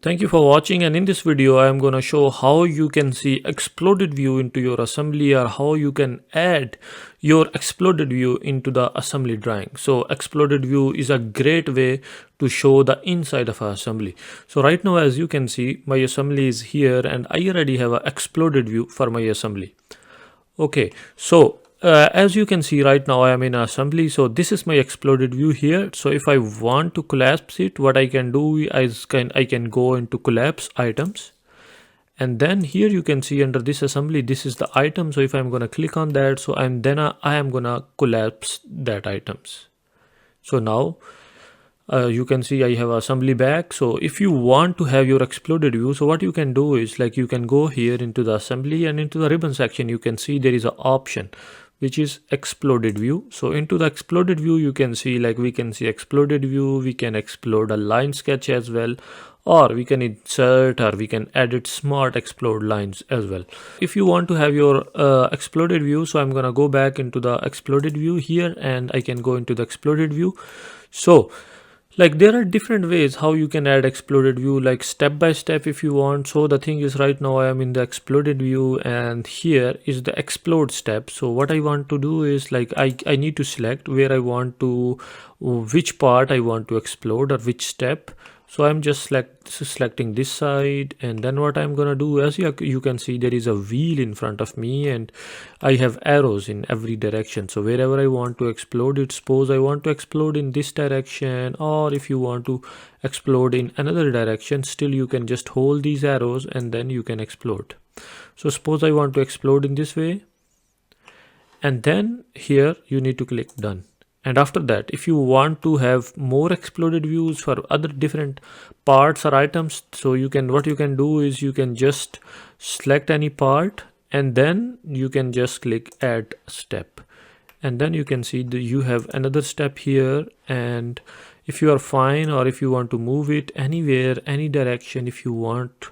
Thank you for watching, and in this video I am going to show how you can see exploded view into your assembly, or how you can add your exploded view into the assembly drawing. So exploded view is a great way to show the inside of an assembly. So right now, as you can see, my assembly is here and I already have an exploded view for my assembly. Okay, so as you can see right now I am in assembly. So this is my exploded view here. So if I want to collapse it, what I can do is I can go into collapse items, and then here you can see under this assembly, this is the item. So if I'm gonna click on that, so I am gonna collapse that items. So now you can see I have assembly back. So if you want to have your exploded view, so what you can do is like you can go here into the assembly, and into the ribbon section you can see there is an option which is exploded view. So into the exploded view you can see like we can see exploded view, we can explode a line sketch as well, or we can insert or we can edit smart explode lines as well. If you want to have your exploded view, so I'm gonna go back into the exploded view here and I can go into the exploded view. So like there are different ways how you can add exploded view, like step by step if you want. So the thing is right now I am in the exploded view and here is the explode step. So what I want to do is like I need to select where I want to, which part I want to explode or which step. So I'm just selecting this side, and then what I'm gonna do, as you can see there is a wheel in front of me and I have arrows in every direction. So wherever I want to explode it, suppose I want to explode in this direction, or if you want to explode in another direction, still you can just hold these arrows and then you can explode. So suppose I want to explode in this way, and then here you need to click done. And after that, if you want to have more exploded views for other different parts or items, so what you can do is you can just select any part and then you can just click add step, and then you can see that you have another step here. And if you are fine, or if you want to move it anywhere, any direction, if you want,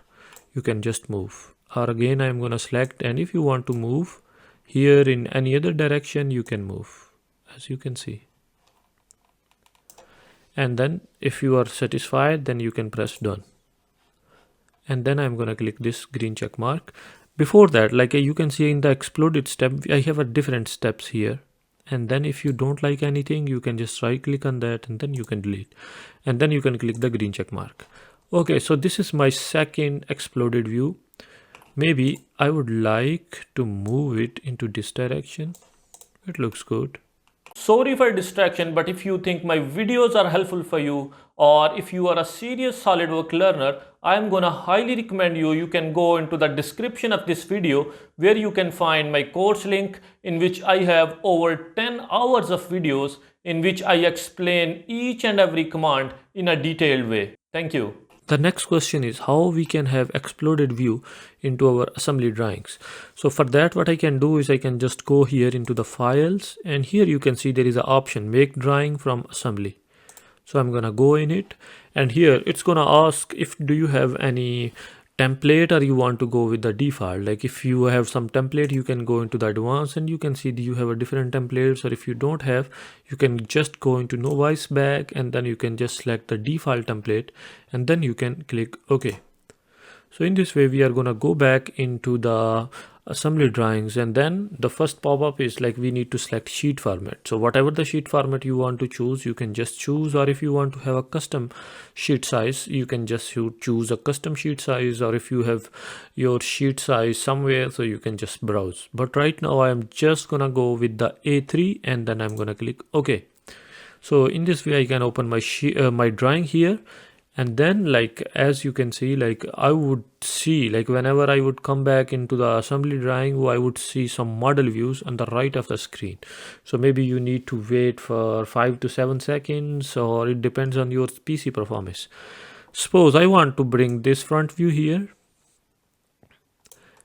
you can just move. Or again I'm gonna select, and if you want to move here in any other direction, you can move, as you can see. And then if you are satisfied, then you can press done, and then I'm gonna click this green check mark. Before that, like you can see in the exploded step, I have a different steps here, and then if you don't like anything, you can just right click on that and then you can delete, and then you can click the green check mark. Okay, so this is my second exploded view. Maybe I would like to move it into this direction. It looks good. Sorry for distraction, but if you think my videos are helpful for you, or if you are a serious SolidWorks learner, I am gonna highly recommend you can go into the description of this video where you can find my course link, in which I have over 10 hours of videos in which I explain each and every command in a detailed way. Thank you. The next question is how we can have exploded view into our assembly drawings. So for that, what I can do is I can just go here into the files, and here you can see there is an option make drawing from assembly. So I'm gonna go in it, and here it's gonna ask if do you have any template, or you want to go with the default. Like if you have some template, you can go into the advanced and you can see that you have a different templates, or if you don't have, you can just go into novice back, and then you can just select the default template and then you can click OK. So in this way we are gonna go back into the assembly drawings, and then the first pop-up is like we need to select sheet format. So whatever the sheet format you want to choose, you can just choose, or if you want to have a custom sheet size, you can just choose a custom sheet size, or if you have your sheet size somewhere, so you can just browse. But right now I am just gonna go with the A3, and then I'm gonna click OK. So in this way I can open my my drawing here, and then like as you can see, like I would see like whenever I would come back into the assembly drawing, I would see some model views on the right of the screen. So maybe you need to wait for 5 to 7 seconds, or it depends on your PC performance. Suppose I want to bring this front view here,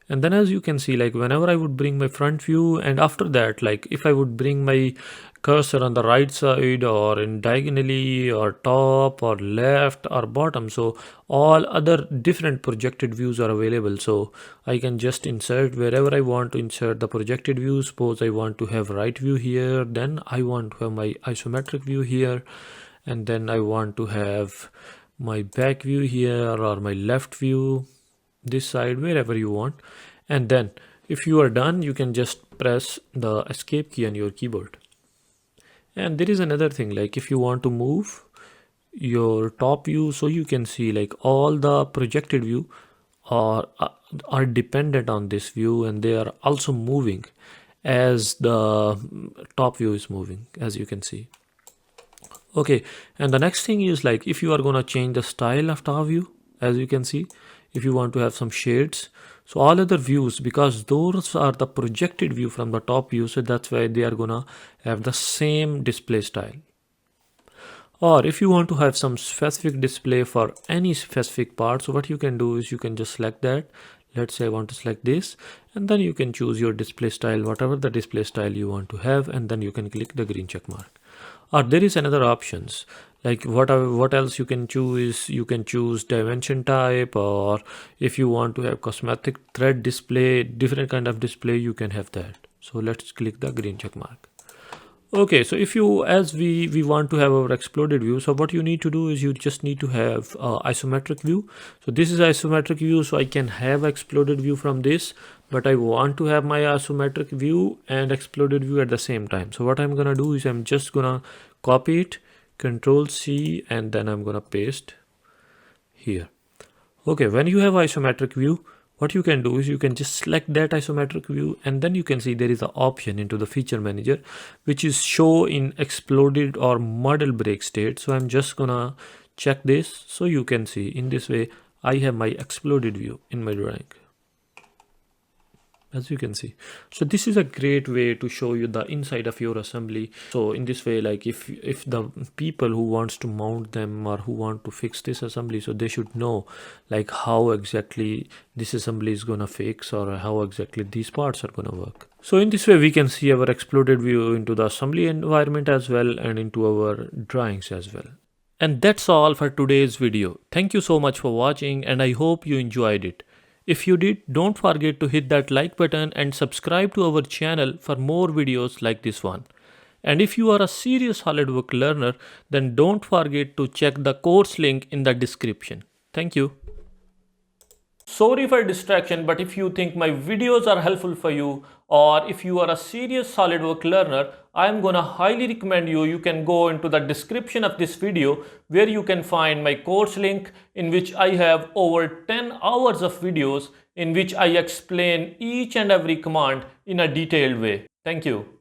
and then as you can see, like whenever I would bring my front view, and after that, like if I would bring my cursor on the right side, or in diagonally, or top, or left, or bottom, so all other different projected views are available. So I can just insert wherever I want to insert the projected view. Suppose I want to have right view here, then I want to have my isometric view here, and then I want to have my back view here or my left view, this side, wherever you want. And then if you are done, you can just press the escape key on your keyboard. And there is another thing, like if you want to move your top view, so you can see like all the projected view are dependent on this view, and they are also moving as the top view is moving, as you can see. Okay, and the next thing is like if you are gonna change the style of top view, as you can see, if you want to have some shades, so all other views, because those are the projected view from the top view, so that's why they are gonna have the same display style. Or if you want to have some specific display for any specific part, so what you can do is you can just select that. Let's say I want to select this, and then you can choose your display style, whatever the display style you want to have, and then you can click the green check mark. Or there is another options, like what else you can choose is you can choose dimension type, or if you want to have cosmetic thread display, different kind of display, you can have that. So let's click the green check mark. Okay, so if you, as we want to have our exploded view, so what you need to do is you just need to have isometric view. So this is isometric view, so I can have exploded view from this, but I want to have my isometric view and exploded view at the same time. So what I'm gonna do is I'm just gonna copy it, Control C, and then I'm gonna paste here. Okay, when you have isometric view, what you can do is you can just select that isometric view, and then you can see there is an option into the feature manager which is show in exploded or model break state. So I'm just gonna check this, so you can see in this way I have my exploded view in my drawing, as you can see. So this is a great way to show you the inside of your assembly. So in this way, like if the people who wants to mount them or who want to fix this assembly, so they should know like how exactly this assembly is gonna fix, or how exactly these parts are gonna work. So in this way we can see our exploded view into the assembly environment as well, and into our drawings as well. And that's all for today's video. Thank you so much for watching, and I hope you enjoyed it. If you did, don't forget to hit that like button and subscribe to our channel for more videos like this one. And if you are a serious SolidWorks learner, then don't forget to check the course link in the description. Thank you. Sorry for distraction, but if you think my videos are helpful for you, or if you are a serious SolidWorks learner, I am gonna highly recommend you can go into the description of this video, where you can find my course link, in which I have over 10 hours of videos in which I explain each and every command in a detailed way. Thank you.